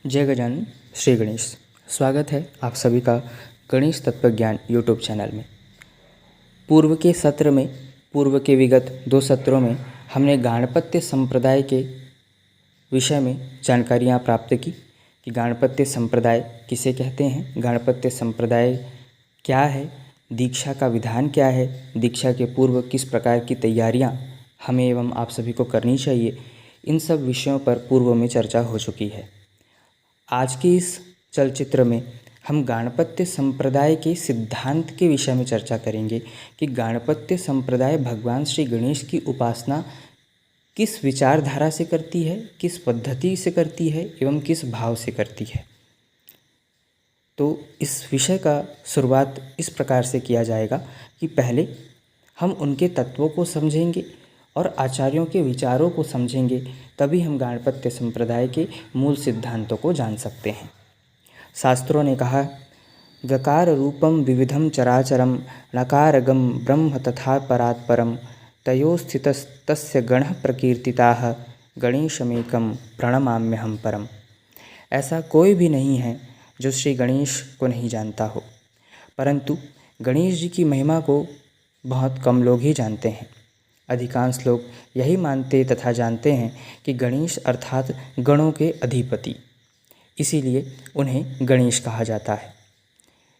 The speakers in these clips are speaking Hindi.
जय गजानन श्री गणेश। स्वागत है आप सभी का गणेश तत्व ज्ञान यूट्यूब चैनल में। पूर्व के सत्र में, पूर्व के विगत 2 सत्रों में हमने गाणपत्य संप्रदाय के विषय में जानकारियाँ प्राप्त की कि गाणपत्य संप्रदाय किसे कहते हैं, गाणपत्य संप्रदाय क्या है, दीक्षा का विधान क्या है, दीक्षा के पूर्व किस प्रकार की तैयारियाँ हमें एवं आप सभी को करनी चाहिए, इन सब विषयों पर पूर्व में चर्चा हो चुकी है। आज के इस चलचित्र में हम गाणपत्य संप्रदाय के सिद्धांत के विषय में चर्चा करेंगे कि गाणपत्य संप्रदाय भगवान श्री गणेश की उपासना किस विचारधारा से करती है, किस पद्धति से करती है एवं किस भाव से करती है। तो इस विषय का शुरुआत इस प्रकार से किया जाएगा कि पहले हम उनके तत्वों को समझेंगे और आचार्यों के विचारों को समझेंगे, तभी हम गाणपत्य संप्रदाय के मूल सिद्धांतों को जान सकते हैं। शास्त्रों ने कहा, गकार रूपम विविधम चराचरम नकारगम ब्रह्म तथा परात्परम तयो स्थितस्तस्य गणः प्रकीर्तिताः गणेशमेकं प्रणमाम्यहं परम। ऐसा कोई भी नहीं है जो श्री गणेश को नहीं जानता हो, परंतु गणेश जी की महिमा को बहुत कम लोग ही जानते हैं। अधिकांश लोग यही मानते तथा जानते हैं कि गणेश अर्थात गणों के अधिपति, इसीलिए उन्हें गणेश कहा जाता है।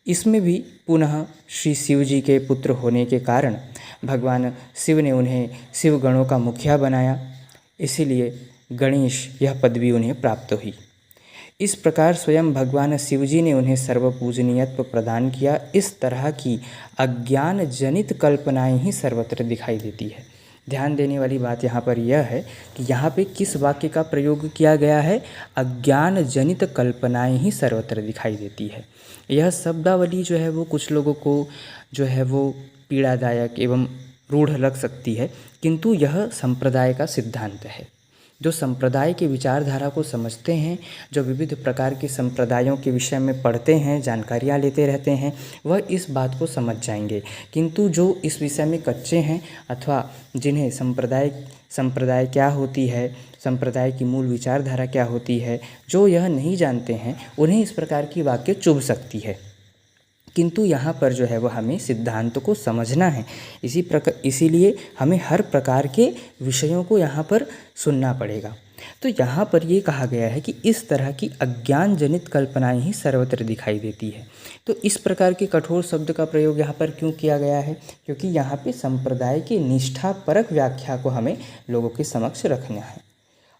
इसमें भी पुनः श्री शिव जी के पुत्र होने के कारण भगवान शिव ने उन्हें शिव गणों का मुखिया बनाया, इसीलिए गणेश यह पदवी उन्हें प्राप्त हुई। इस प्रकार स्वयं भगवान शिव जी ने उन्हें सर्वपूजनीयत्व प्रदान किया। इस तरह की अज्ञान जनित कल्पनाएं ही सर्वत्र दिखाई देती है। ध्यान देने वाली बात यहाँ पर यह है कि यहाँ पे किस वाक्य का प्रयोग किया गया है, अज्ञान जनित कल्पनाएं ही सर्वत्र दिखाई देती है। यह शब्दावली जो है वो कुछ लोगों को जो है वो पीड़ादायक एवं रूढ़ लग सकती है, किंतु यह संप्रदाय का सिद्धांत है। जो संप्रदाय के विचारधारा को समझते हैं, जो विविध प्रकार के संप्रदायों के विषय में पढ़ते हैं, जानकारियाँ लेते रहते हैं, वह इस बात को समझ जाएंगे। किंतु जो इस विषय में कच्चे हैं अथवा जिन्हें संप्रदाय क्या होती है, संप्रदाय की मूल विचारधारा क्या होती है, जो यह नहीं जानते हैं, उन्हें इस प्रकार की वाक्य चुभ सकती है। किंतु यहाँ पर जो है वह हमें सिद्धांत को समझना है। इसीलिए हमें हर प्रकार के विषयों को यहाँ पर सुनना पड़ेगा। तो यहाँ पर ये कहा गया है कि इस तरह की अज्ञान जनित कल्पनाएं ही सर्वत्र दिखाई देती है। तो इस प्रकार के कठोर शब्द का प्रयोग यहाँ पर क्यों किया गया है? क्योंकि यहाँ पे संप्रदाय की निष्ठापरक व्याख्या को हमें लोगों के समक्ष रखना है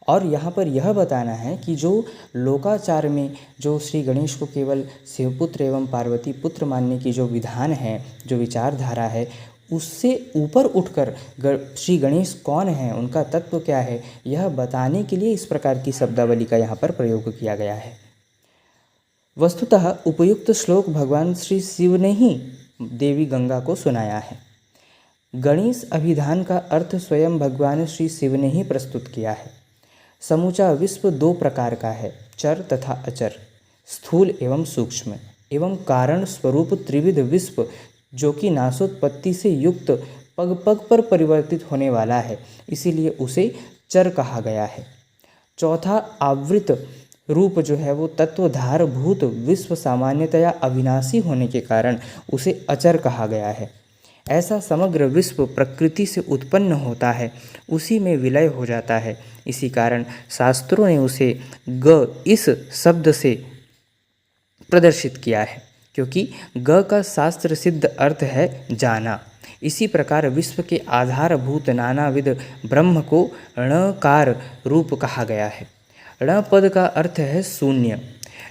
और यहाँ पर यह बताना है कि जो लोकाचार में जो श्री गणेश को केवल शिवपुत्र एवं पार्वती पुत्र मानने की जो विधान है, जो विचारधारा है, उससे ऊपर उठकर श्री गणेश कौन है, उनका तत्व क्या है, यह बताने के लिए इस प्रकार की शब्दावली का यहाँ पर प्रयोग किया गया है। वस्तुतः उपयुक्त श्लोक भगवान श्री शिव ने ही देवी गंगा को सुनाया है। गणेश अभिधान का अर्थ स्वयं भगवान श्री शिव ने ही प्रस्तुत किया है। समूचा विश्व 2 प्रकार का है, चर तथा अचर, स्थूल एवं सूक्ष्म एवं कारण स्वरूप त्रिविध विश्व, जो कि नाशोत्पत्ति से युक्त पग पग पर परिवर्तित होने वाला है, इसीलिए उसे चर कहा गया है। चौथा आवृत रूप जो है वो तत्वधार भूत विश्व सामान्यतया अविनाशी होने के कारण उसे अचर कहा गया है। ऐसा समग्र विश्व प्रकृति से उत्पन्न होता है, उसी में विलय हो जाता है। इसी कारण शास्त्रों ने उसे ग इस शब्द से प्रदर्शित किया है, क्योंकि ग का शास्त्र सिद्ध अर्थ है जाना। इसी प्रकार विश्व के आधारभूत नानाविध ब्रह्म को णकार रूप कहा गया है। ण पद का अर्थ है शून्य।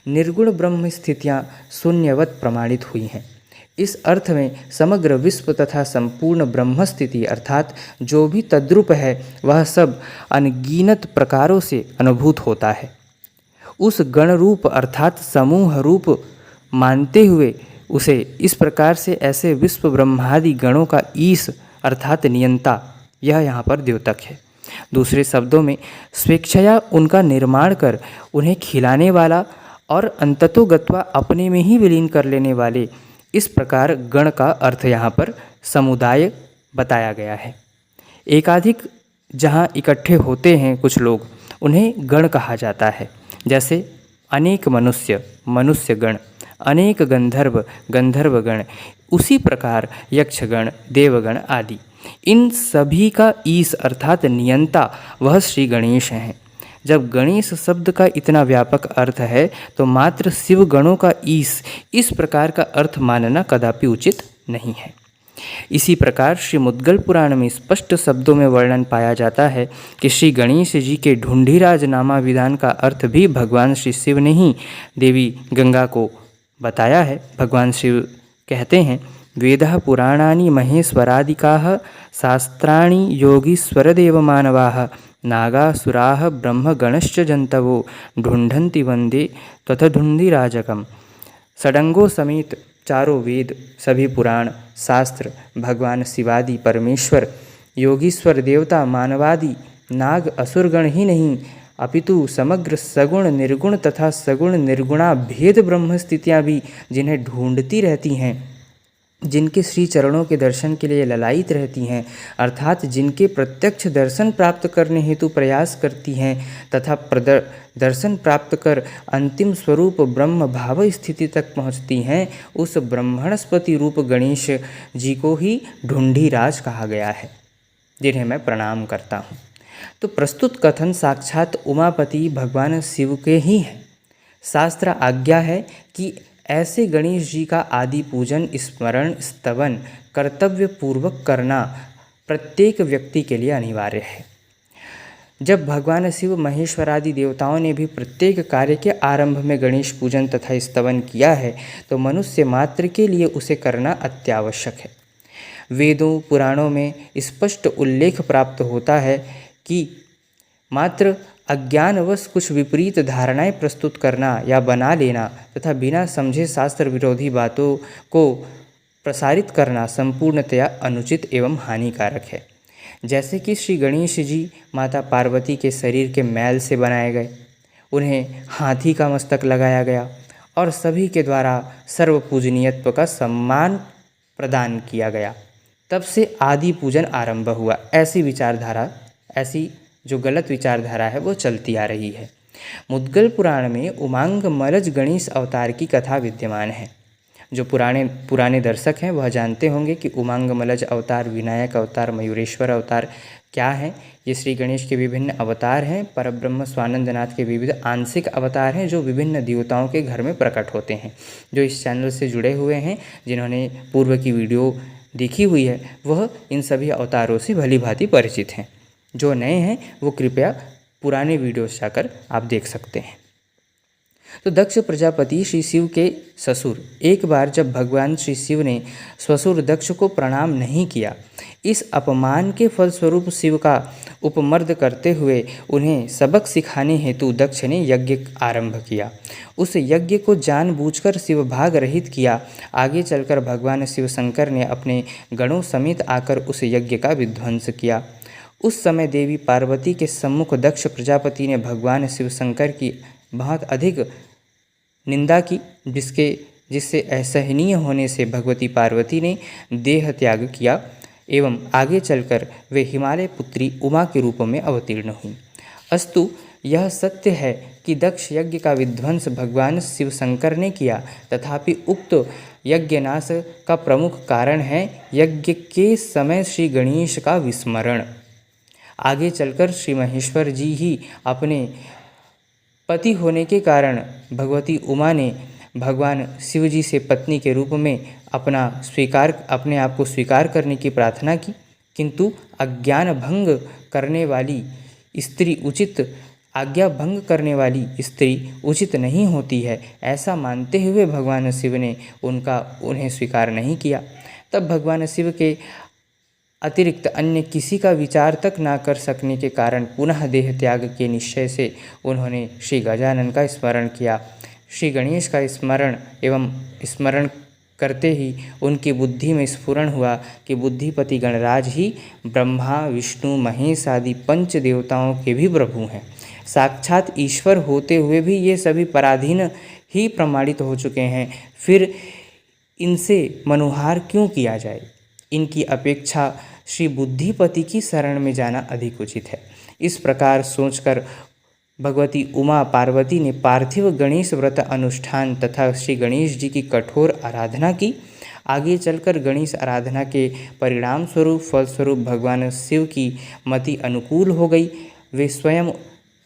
निर्गुण ब्रह्म स्थितियाँ शून्यवत प्रमाणित हुई हैं। इस अर्थ में समग्र विश्व तथा संपूर्ण ब्रह्म स्थिति अर्थात जो भी तद्रूप है वह सब अनगिनत प्रकारों से अनुभूत होता है। उस गण रूप अर्थात समूह रूप मानते हुए उसे इस प्रकार से ऐसे विश्व ब्रह्मादि गणों का ईश अर्थात नियंता, यह यहाँ पर द्योतक है। दूसरे शब्दों में स्वेच्छया उनका निर्माण कर उन्हें खिलाने वाला और अंततोगत्वा अपने में ही विलीन कर लेने वाले, इस प्रकार गण का अर्थ यहाँ पर समुदाय बताया गया है। एकाधिक जहाँ इकट्ठे होते हैं कुछ लोग, उन्हें गण कहा जाता है। जैसे अनेक मनुष्य मनुष्यगण, अनेक गंधर्व गंधर्वगण, उसी प्रकार यक्षगण देवगण आदि। इन सभी का ईश अर्थात नियंता वह श्री गणेश हैं। जब गणेश शब्द का इतना व्यापक अर्थ है तो मात्र शिव गणों का ईश इस प्रकार का अर्थ मानना कदापि उचित नहीं है। इसी प्रकार श्री मुद्गल पुराण में स्पष्ट शब्दों में वर्णन पाया जाता है कि श्री गणेश जी के ढूंढीराज नामा विधान का अर्थ भी भगवान श्री शिव ने ही देवी गंगा को बताया है। भगवान शिव कहते हैं, वेदः पुराणानि महेश्वरादिकाः शास्त्राणि योगीश्वरदेव मानवाः नागासुराः ब्रह्मगणश्च जन्तवो ढूंढन्ति वन्दे त्वथढुंढीराजकम्। षडंगों समेत चारों वेद, सभी पुराण शास्त्र, भगवान शिवादि परमेश्वर, योगीश्वर देवता, मानवादि, नाग, असुरगण ही नहीं अपितु समग्र सगुण निर्गुण तथा सगुण निर्गुणा भेद ब्रह्म स्थितियाँ भी जिन्हें ढूंढती रहती हैं, जिनके श्री चरणों के दर्शन के लिए ललायित रहती हैं, अर्थात जिनके प्रत्यक्ष दर्शन प्राप्त करने हेतु प्रयास करती हैं तथा दर्शन प्राप्त कर अंतिम स्वरूप ब्रह्म भाव स्थिति तक पहुँचती हैं, उस ब्रह्मणस्पति रूप गणेश जी को ही ढूंढीराज कहा गया है, जिन्हें मैं प्रणाम करता हूँ। तो प्रस्तुत कथन साक्षात उमापति भगवान शिव के ही हैं। शास्त्र आज्ञा है कि ऐसे गणेश जी का आदि पूजन, स्मरण, स्तवन कर्तव्य पूर्वक करना प्रत्येक व्यक्ति के लिए अनिवार्य है। जब भगवान शिव महेश्वरादि देवताओं ने भी प्रत्येक कार्य के आरंभ में गणेश पूजन तथा स्तवन किया है, तो मनुष्य मात्र के लिए उसे करना अत्यावश्यक है। वेदों पुराणों में स्पष्ट उल्लेख प्राप्त होता है कि मात्र अज्ञानवश कुछ विपरीत धारणाएं प्रस्तुत करना या बना लेना तथा बिना समझे शास्त्र विरोधी बातों को प्रसारित करना संपूर्णतया अनुचित एवं हानिकारक है। जैसे कि श्री गणेश जी माता पार्वती के शरीर के मैल से बनाए गए, उन्हें हाथी का मस्तक लगाया गया और सभी के द्वारा सर्व पूजनीयत्व का सम्मान प्रदान किया गया। तब से आदि पूजन आरंभ हुआ। ऐसी जो गलत विचारधारा है वो चलती आ रही है। मुद्गल पुराण में उमांग मलज गणेश अवतार की कथा विद्यमान है। जो पुराने दर्शक हैं वह जानते होंगे कि उमांग मलज अवतार, विनायक अवतार, मयूरेश्वर अवतार क्या हैं। ये श्री गणेश के विभिन्न अवतार हैं। परब्रह्म स्वानंदनाथ के विविध आंशिक अवतार हैं जो विभिन्न देवताओं के घर में प्रकट होते हैं। जो इस चैनल से जुड़े हुए हैं, जिन्होंने पूर्व की वीडियो देखी हुई है, वह इन सभी अवतारों से भली भांति परिचित हैं। जो नए हैं वो कृपया पुराने वीडियोस जाकर आप देख सकते हैं। तो दक्ष प्रजापति श्री शिव के ससुर, एक बार जब भगवान श्री शिव ने ससुर दक्ष को प्रणाम नहीं किया, इस अपमान के फलस्वरूप शिव का उपमर्द करते हुए उन्हें सबक सिखाने हेतु दक्ष ने यज्ञ आरंभ किया। उस यज्ञ को जानबूझकर शिव भाग रहित किया। आगे चलकर भगवान शिव शंकर ने अपने गणों समेत आकर उस यज्ञ का विध्वंस किया। उस समय देवी पार्वती के सम्मुख दक्ष प्रजापति ने भगवान शिव शंकर की बहुत अधिक निंदा की, जिससे असहनीय होने से भगवती पार्वती ने देह त्याग किया एवं आगे चलकर वे हिमालय पुत्री उमा के रूप में अवतीर्ण हुई। अस्तु यह सत्य है कि दक्ष यज्ञ का विध्वंस भगवान शिव शंकर ने किया, तथापि उक्त यज्ञनाश का प्रमुख कारण है यज्ञ के समय श्री गणेश का विस्मरण। आगे चलकर श्री महेश्वर जी ही अपने पति होने के कारण भगवती उमा ने भगवान शिव जी से पत्नी के रूप में अपने आप को स्वीकार करने की प्रार्थना की, किंतु आज्ञा भंग करने वाली स्त्री उचित नहीं होती है, ऐसा मानते हुए भगवान शिव ने उन्हें स्वीकार नहीं किया। तब भगवान शिव के अतिरिक्त अन्य किसी का विचार तक ना कर सकने के कारण पुनः देह त्याग के निश्चय से उन्होंने श्री गजानन का स्मरण किया। श्री गणेश का स्मरण करते ही उनकी बुद्धि में स्फुरण हुआ कि बुद्धिपति गणराज ही ब्रह्मा, विष्णु, महेश आदि पंच देवताओं के भी प्रभु हैं। साक्षात ईश्वर होते हुए भी ये सभी पराधीन ही प्रमाणित हो चुके हैं, फिर इनसे मनुहार क्यों किया जाए। इनकी अपेक्षा श्री बुद्धिपति की शरण में जाना अधिक उचित है। इस प्रकार सोचकर भगवती उमा पार्वती ने पार्थिव गणेश व्रत अनुष्ठान तथा श्री गणेश जी की कठोर आराधना की। आगे चलकर गणेश आराधना के परिणाम स्वरूप फलस्वरूप भगवान शिव की मति अनुकूल हो गई। वे स्वयं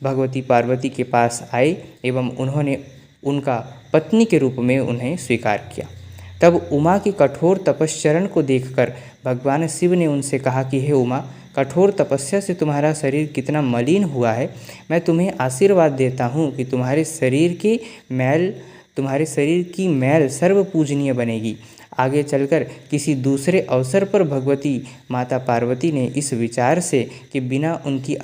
भगवती पार्वती के पास आए एवं उन्होंने उनका पत्नी के रूप में उन्हें स्वीकार किया। तब उमा की कठोर तपश्चरण को देखकर भगवान शिव ने उनसे कहा कि हे उमा, कठोर तपस्या से तुम्हारा शरीर कितना मलिन हुआ है। मैं तुम्हें आशीर्वाद देता हूँ कि तुम्हारे शरीर की मैल सर्व पूजनीय बनेगी। आगे चलकर किसी दूसरे अवसर पर भगवती माता पार्वती ने इस विचार से कि बिना उनकी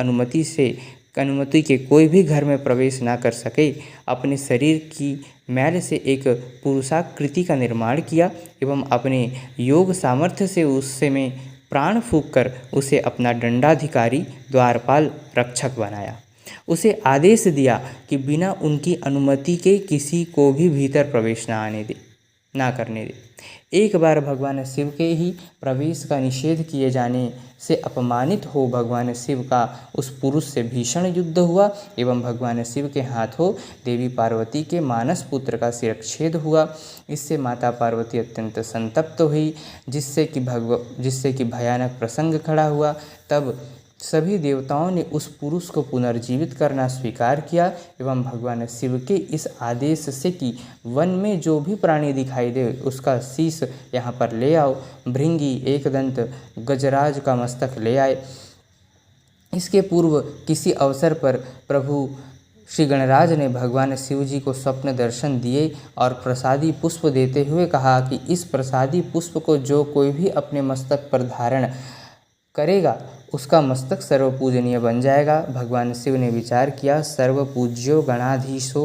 अनुमति के कोई भी घर में प्रवेश ना कर सके, अपने शरीर की मैल से एक पुरुषाकृति का निर्माण किया एवं अपने योग सामर्थ्य से उससे में प्राण फूंककर उसे अपना दंडाधिकारी, द्वारपाल, रक्षक बनाया। उसे आदेश दिया कि बिना उनकी अनुमति के किसी को भी भीतर प्रवेश ना करने दे। एक बार भगवान शिव के ही प्रवेश का निषेध किए जाने से अपमानित हो भगवान शिव का उस पुरुष से भीषण युद्ध हुआ एवं भगवान शिव के हाथों देवी पार्वती के मानस पुत्र का शिरच्छेद हुआ। इससे माता पार्वती अत्यंत संतप्त हुई, जिससे कि भयानक प्रसंग खड़ा हुआ। तब सभी देवताओं ने उस पुरुष को पुनर्जीवित करना स्वीकार किया एवं भगवान शिव के इस आदेश से कि वन में जो भी प्राणी दिखाई दे उसका शीश यहाँ पर ले आओ, भृंगी, एकदंत, गजराज का मस्तक ले आए। इसके पूर्व किसी अवसर पर प्रभु श्री गणराज ने भगवान शिव जी को स्वप्न दर्शन दिए और प्रसादी पुष्प देते हुए कहा कि इस प्रसादी पुष्प को जो कोई भी अपने मस्तक पर धारण करेगा उसका मस्तक सर्वपूजनीय बन जाएगा। भगवान शिव ने विचार किया, सर्वपूज्यो गणाधीशो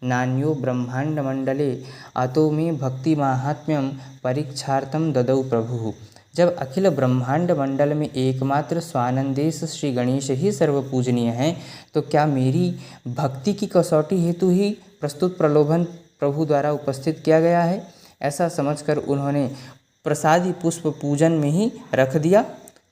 नान्यो ब्रह्मांड मंडले अतो में भक्ति माहात्म्यम परीक्षार्थम ददौ प्रभु। जब अखिल ब्रह्मांड मंडल में एकमात्र स्वानंदेश श्री गणेश ही सर्वपूजनीय हैं, तो क्या मेरी भक्ति की कसौटी हेतु ही प्रस्तुत प्रलोभन प्रभु द्वारा उपस्थित किया गया है। ऐसा समझकर उन्होंने प्रसादी पुष्प पूजन में ही रख दिया।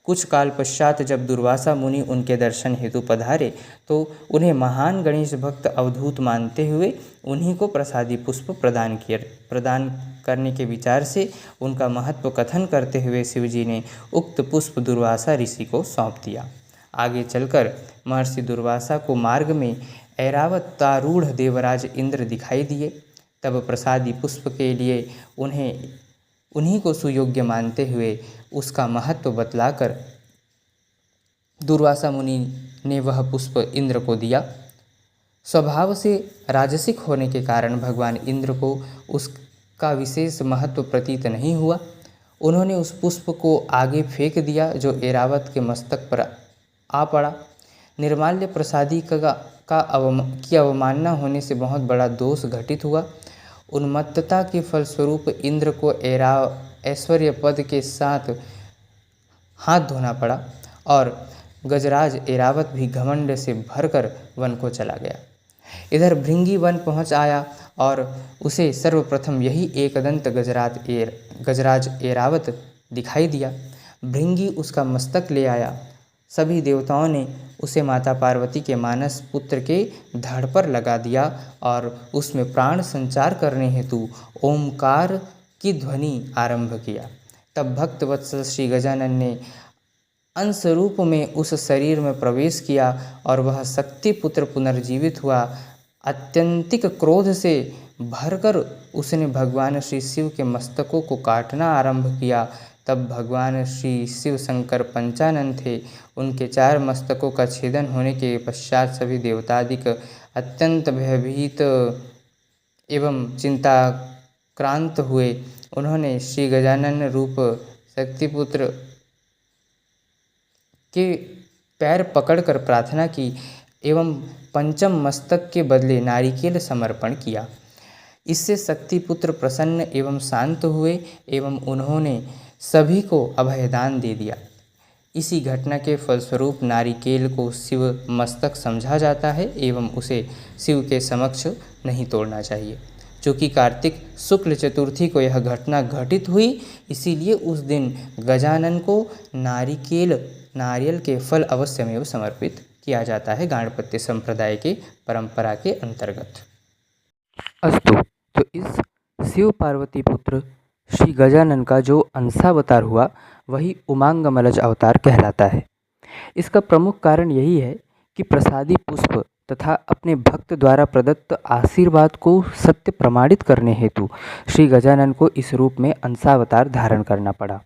कुछ काल पश्चात जब दुर्वासा मुनि उनके दर्शन हेतु पधारे तो उन्हें महान गणेश भक्त अवधूत मानते हुए उन्हीं को प्रसादी पुष्प प्रदान करने के विचार से उनका महत्व कथन करते हुए शिवजी ने उक्त पुष्प दुर्वासा ऋषि को सौंप दिया। आगे चलकर महर्षि दुर्वासा को मार्ग में ऐरावतारूढ़ देवराज इंद्र दिखाई दिए। तब प्रसादी पुष्प के लिए उन्हीं को सुयोग्य मानते हुए उसका महत्व बतलाकर दुर्वासा मुनि ने वह पुष्प इंद्र को दिया। स्वभाव से राजसिक होने के कारण भगवान इंद्र को उसका विशेष महत्व प्रतीत नहीं हुआ। उन्होंने उस पुष्प को आगे फेंक दिया जो ऐरावत के मस्तक पर आ पड़ा। निर्माल्य प्रसादी की अवमानना होने से बहुत बड़ा दोष घटित हुआ। उन्मत्तता के फलस्वरूप इंद्र को ऐश्वर्य पद के साथ हाथ धोना पड़ा और गजराज ऐरावत भी घमंड से भरकर वन को चला गया। इधर भृंगी वन पहुंच आया और उसे सर्वप्रथम यही एकदंत गजराज ऐरावत दिखाई दिया। भृंगी उसका मस्तक ले आया। सभी देवताओं ने उसे माता पार्वती के मानस पुत्र के धड़ पर लगा दिया और उसमें प्राण संचार करने हेतु ओमकार की ध्वनि आरंभ किया। तब भक्त वत्सल श्री गजानन ने अंश रूप में उस शरीर में प्रवेश किया और वह शक्ति पुत्र पुनर्जीवित हुआ। अत्यंतिक क्रोध से भरकर उसने भगवान श्री शिव के मस्तकों को काटना आरंभ किया। तब भगवान श्री शिव शंकर पंचानन थे। उनके 4 मस्तकों का छेदन होने के पश्चात सभी देवतादिक अत्यंत भयभीत एवं चिंताक्रांत हुए। उन्होंने श्री गजानन रूप शक्तिपुत्र के पैर पकड़कर प्रार्थना की एवं पंचम मस्तक के बदले नारिकेल समर्पण किया। इससे शक्तिपुत्र प्रसन्न एवं शांत हुए एवं उन्होंने सभी को अभयदान दे दिया। इसी घटना के फलस्वरूप नारिकेल को शिव मस्तक समझा जाता है एवं उसे शिव के समक्ष नहीं तोड़ना चाहिए। चूँकि कार्तिक शुक्ल चतुर्थी को यह घटना घटित हुई, इसीलिए उस दिन गजानन को नारियल के फल अवश्यमेव समर्पित किया जाता है गाणपत्य संप्रदाय के परंपरा के अंतर्गत। अस्तु, तो इस शिव पार्वती पुत्र श्री गजानन का जो अंशावतार हुआ वही उमांगमलज अवतार कहलाता है। इसका प्रमुख कारण यही है कि प्रसादी पुष्प तथा अपने भक्त द्वारा प्रदत्त आशीर्वाद को सत्य प्रमाणित करने हेतु श्री गजानन को इस रूप में अंशावतार धारण करना पड़ा।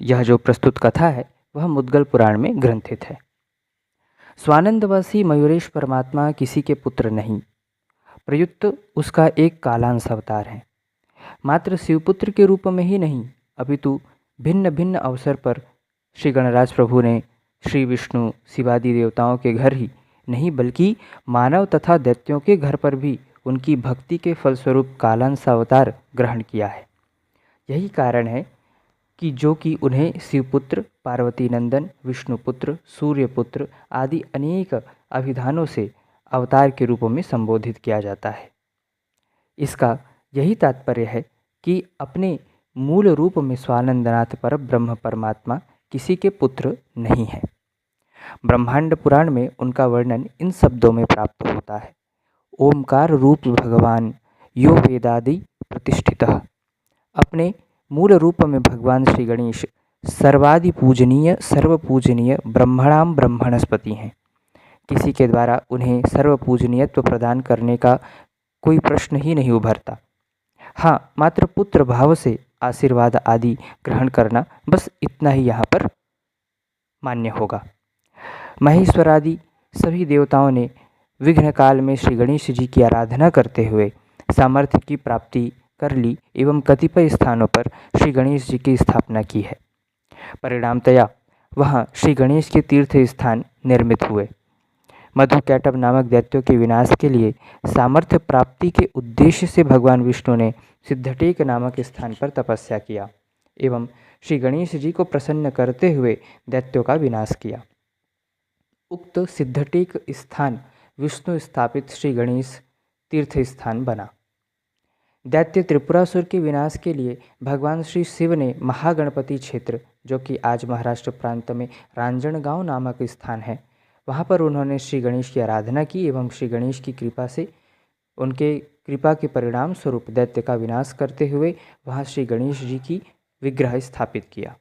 यह जो प्रस्तुत कथा है वह मुद्गल पुराण में ग्रंथित है। स्वानंदवासी मयूरेश परमात्मा किसी के पुत्र नहीं, प्रयुक्त उसका एक कालांश अवतार है। मात्र शिवपुत्र के रूप में ही नहीं, अपितु भिन्न भिन्न अवसर पर श्री गणराज प्रभु ने श्री विष्णु शिवादि देवताओं के घर ही नहीं बल्कि मानव तथा दैत्यों के घर पर भी उनकी भक्ति के फलस्वरूप कालांश अवतार ग्रहण किया है। यही कारण है कि जो कि उन्हें शिवपुत्र, पार्वती नंदन, विष्णुपुत्र, सूर्यपुत्र आदि अनेक अभिधानों से अवतार के रूपों में संबोधित किया जाता है। इसका यही तात्पर्य है कि अपने मूल रूप में स्वानंदनाथ पर ब्रह्म परमात्मा किसी के पुत्र नहीं है। ब्रह्मांड पुराण में उनका वर्णन इन शब्दों में प्राप्त होता है। ओमकार रूप भगवान यो वेदादि प्रतिष्ठितः। अपने मूल रूप में भगवान श्री गणेश सर्वादि पूजनीय सर्वपूजनीय ब्रह्मणाम ब्रह्मणस्पति हैं। किसी के द्वारा उन्हें सर्वपूजनीयत्व प्रदान करने का कोई प्रश्न ही नहीं उभरता। हाँ, मात्र पुत्र भाव से आशीर्वाद आदि ग्रहण करना, बस इतना ही यहाँ पर मान्य होगा। महेश्वरादि सभी देवताओं ने विघ्न काल में श्री गणेश जी की आराधना करते हुए सामर्थ्य की प्राप्ति कर ली एवं कतिपय स्थानों पर श्री गणेश जी की स्थापना की है। परिणामतया वहाँ श्री गणेश के तीर्थ स्थान निर्मित हुए। मधुकैटभ नामक दैत्यों के विनाश के लिए सामर्थ्य प्राप्ति के उद्देश्य से भगवान विष्णु ने सिद्धटेक नामक स्थान पर तपस्या किया एवं श्री गणेश जी को प्रसन्न करते हुए दैत्यों का विनाश किया। उक्त सिद्धटेक स्थान विष्णु स्थापित श्री गणेश तीर्थ स्थान बना। दैत्य त्रिपुरासुर के विनाश के लिए भगवान श्री शिव ने महागणपति क्षेत्र, जो कि आज महाराष्ट्र प्रांत में रांजणगांव नामक स्थान है, वहाँ पर उन्होंने श्री गणेश की आराधना की एवं श्री गणेश की कृपा से, उनके कृपा के परिणाम स्वरूप दैत्य का विनाश करते हुए वहाँ श्री गणेश जी की विग्रह स्थापित किया।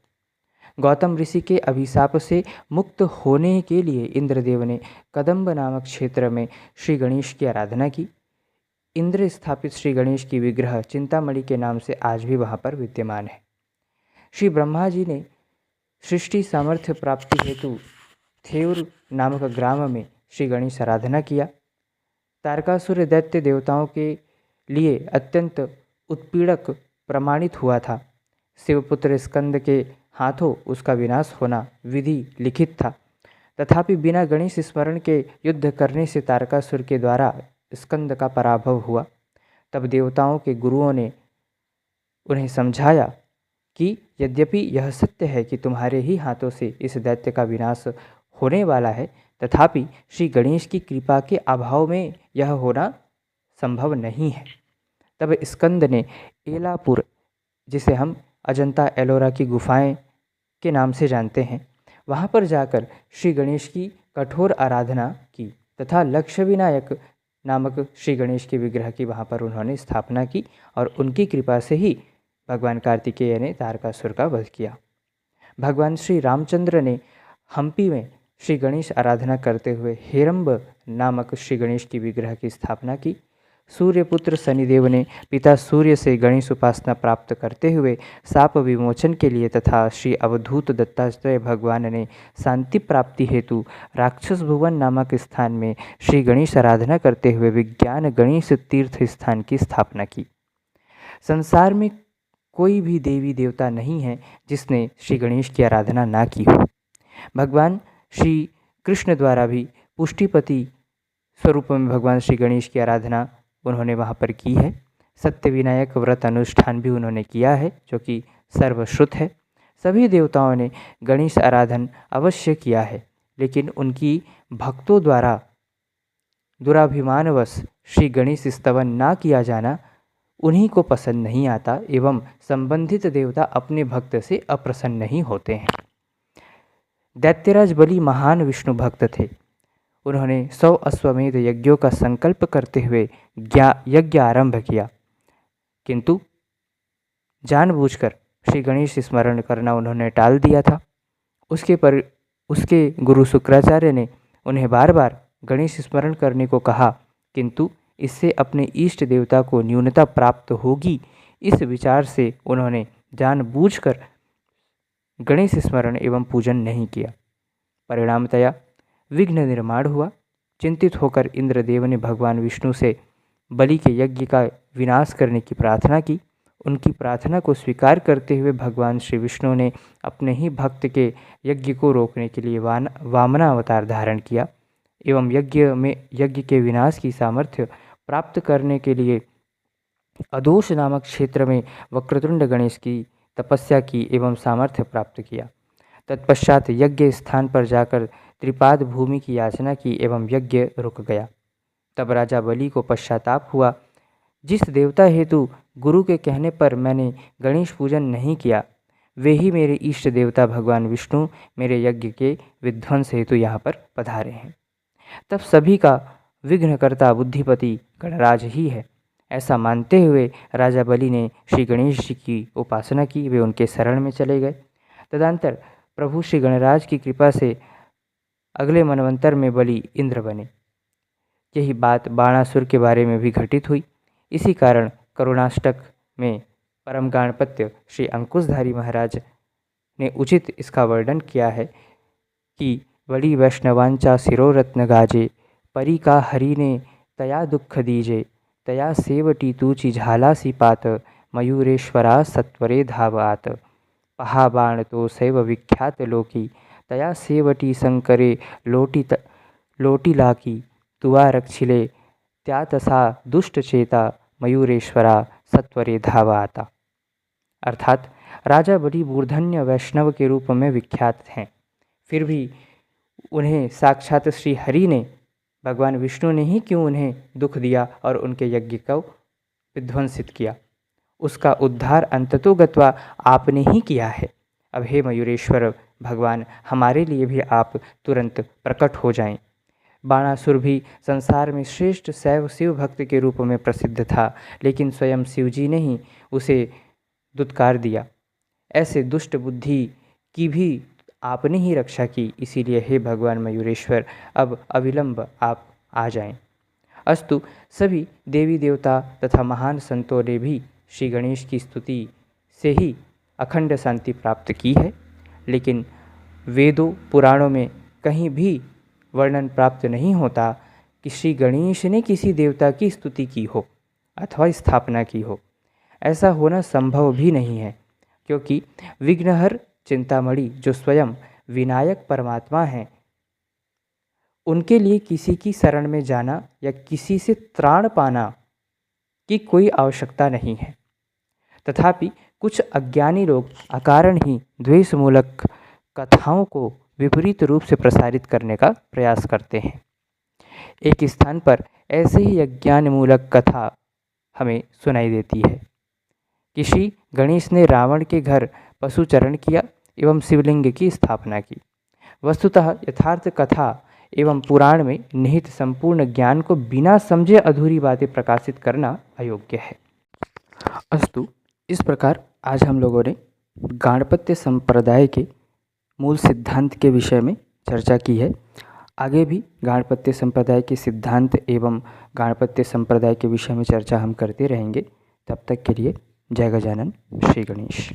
गौतम ऋषि के अभिशाप से मुक्त होने के लिए इंद्रदेव ने कदम्ब नामक क्षेत्र में श्री गणेश की आराधना की। इंद्र स्थापित श्री गणेश की विग्रह चिंतामणि के नाम से आज भी वहाँ पर विद्यमान है। श्री ब्रह्मा जी ने सृष्टि सामर्थ्य प्राप्ति हेतु थेउर नामक ग्राम में श्री गणेश आराधना किया। तारकासुर दैत्य देवताओं के लिए अत्यंत उत्पीड़क प्रमाणित हुआ था। शिवपुत्र स्कंद के हाथों उसका विनाश होना विधि लिखित था। तथापि बिना गणेश स्मरण के युद्ध करने से तारकासुर के द्वारा स्कंद का पराभव हुआ। तब देवताओं के गुरुओं ने उन्हें समझाया कि यद्यपि यह सत्य है कि तुम्हारे ही हाथों से इस दैत्य का विनाश होने वाला है, तथापि श्री गणेश की कृपा के अभाव में यह होना संभव नहीं है। तब स्कंद ने एलापुर, जिसे हम अजंता एलोरा की गुफाएं के नाम से जानते हैं, वहाँ पर जाकर श्री गणेश की कठोर आराधना की तथा लक्ष्य विनायक नामक श्री गणेश के विग्रह की वहाँ पर उन्होंने स्थापना की और उनकी कृपा से ही भगवान कार्तिकेय ने तारकासुर का वध किया। भगवान श्री रामचंद्र ने हम्पी में श्री गणेश आराधना करते हुए हेरंब नामक श्री गणेश की विग्रह की स्थापना की। सूर्यपुत्र शनिदेव ने पिता सूर्य से गणेश उपासना प्राप्त करते हुए शाप विमोचन के लिए तथा श्री अवधूत दत्तात्रेय भगवान ने शांति प्राप्ति हेतु राक्षस भुवन नामक स्थान में श्री गणेश आराधना करते हुए विज्ञान गणेश तीर्थ स्थान की स्थापना की। संसार में कोई भी देवी देवता नहीं है जिसने श्री गणेश की आराधना ना की हो। भगवान श्री कृष्ण द्वारा भी पुष्टिपति स्वरूप में भगवान श्री गणेश की आराधना उन्होंने वहाँ पर की है। सत्य विनायक व्रत अनुष्ठान भी उन्होंने किया है, जो कि सर्वश्रुत है। सभी देवताओं ने गणेश आराधन अवश्य किया है, लेकिन उनकी भक्तों द्वारा दुराभिमानवश श्री गणेश स्तवन ना किया जाना उन्हीं को पसंद नहीं आता एवं संबंधित देवता अपने भक्त से अप्रसन्न नहीं होते हैं। दैत्यराज बलि महान विष्णु भक्त थे। उन्होंने 100 अश्वमेध यज्ञों का संकल्प करते हुए यज्ञ आरंभ किया, किंतु जानबूझकर श्री गणेश स्मरण करना उन्होंने टाल दिया था। उसके गुरु शुक्राचार्य ने उन्हें बार बार गणेश स्मरण करने को कहा, किंतु इससे अपने इष्ट देवता को न्यूनता प्राप्त होगी, इस विचार से उन्होंने जानबूझकर गणेश स्मरण एवं पूजन नहीं किया। परिणामतया विघ्न निर्माण हुआ। चिंतित होकर इंद्रदेव ने भगवान विष्णु से बलि के यज्ञ का विनाश करने की प्रार्थना की। उनकी प्रार्थना को स्वीकार करते हुए भगवान श्री विष्णु ने अपने ही भक्त के यज्ञ को रोकने के लिए वामना अवतार धारण किया एवं यज्ञ के विनाश की सामर्थ्य प्राप्त करने के लिए अदोष नामक क्षेत्र में वक्रतुंड गणेश की तपस्या की एवं सामर्थ्य प्राप्त किया। तत्पश्चात यज्ञ स्थान पर जाकर त्रिपाद भूमि की याचना की एवं यज्ञ रुक गया। तब राजा बलि को पश्चाताप हुआ, जिस देवता हेतु गुरु के कहने पर मैंने गणेश पूजन नहीं किया, वे ही मेरे इष्ट देवता भगवान विष्णु मेरे यज्ञ के विध्वंस हेतु यहाँ पर पधारे हैं। तब सभी का विघ्नकर्ता बुद्धिपति गणराज ही है, ऐसा मानते हुए राजा बलि ने श्री गणेश जी की उपासना की। वे उनके शरण में चले गए। तदंतर प्रभु श्री गणराज की कृपा से अगले मनवंतर में बलि इंद्र बने। यही बात बाणासुर के बारे में भी घटित हुई। इसी कारण करुणाष्टक में परम गाणपत्य श्री अंकुशधारी महाराज ने उचित इसका वर्णन किया है कि बड़ी वैष्णवांचा सिरोरत्न गाजे, परी का हरि ने तया दुख दीजे, तया सेवटी तूची झाला सी पात, मयूरेश्वरा सत्वरे धावात, पहाबाण तो सैव विख्यात लोकी, तया सेवटी शंकरे लोटी लाकी, तुआ रक्षिले त्या तसा दुष्ट चेता, मयूरेश्वरा सत्वरे धावाता। अर्थात राजा बलि मूर्धन्य वैष्णव के रूप में विख्यात हैं, फिर भी उन्हें साक्षात श्री हरि ने, भगवान विष्णु ने ही क्यों उन्हें दुख दिया और उनके यज्ञ को विध्वंसित किया। उसका उद्धार अंततोगत्वा आपने ही किया है। अब हे मयूरेश्वर भगवान, हमारे लिए भी आप तुरंत प्रकट हो जाएं। बाणासुर भी संसार में श्रेष्ठ शैव शिव भक्त के रूप में प्रसिद्ध था, लेकिन स्वयं शिव जी ने ही उसे दुत्कार दिया। ऐसे दुष्ट बुद्धि की भी आपने ही रक्षा की, इसीलिए हे भगवान मयूरेश्वर, अब अविलंब आप आ जाएं। अस्तु, सभी देवी देवता तथा महान संतों ने भी श्री गणेश की स्तुति से ही अखंड शांति प्राप्त की है, लेकिन वेदों पुराणों में कहीं भी वर्णन प्राप्त नहीं होता कि श्री गणेश ने किसी देवता की स्तुति की हो अथवा स्थापना की हो। ऐसा होना संभव भी नहीं है, क्योंकि विघ्नहर चिंतामणि जो स्वयं विनायक परमात्मा हैं, उनके लिए किसी की शरण में जाना या किसी से त्राण पाना की कोई आवश्यकता नहीं है। तथापि कुछ अज्ञानी लोग अकारण ही द्वेषमूलक कथाओं को विपरीत रूप से प्रसारित करने का प्रयास करते हैं। एक स्थान पर ऐसे ही अज्ञानमूलक कथा हमें सुनाई देती है कि श्री गणेश ने रावण के घर पशुचरण किया एवं शिवलिंग की स्थापना की। वस्तुतः यथार्थ कथा एवं पुराण में निहित संपूर्ण ज्ञान को बिना समझे अधूरी बातें प्रकाशित करना अयोग्य है। अस्तु, इस प्रकार आज हम लोगों ने गाणपत्य संप्रदाय के मूल सिद्धांत के विषय में चर्चा की है। आगे भी गाणपत्य संप्रदाय के सिद्धांत एवं गाणपत्य संप्रदाय के विषय में चर्चा हम करते रहेंगे। तब तक के लिए जय गजानन, श्री गणेश।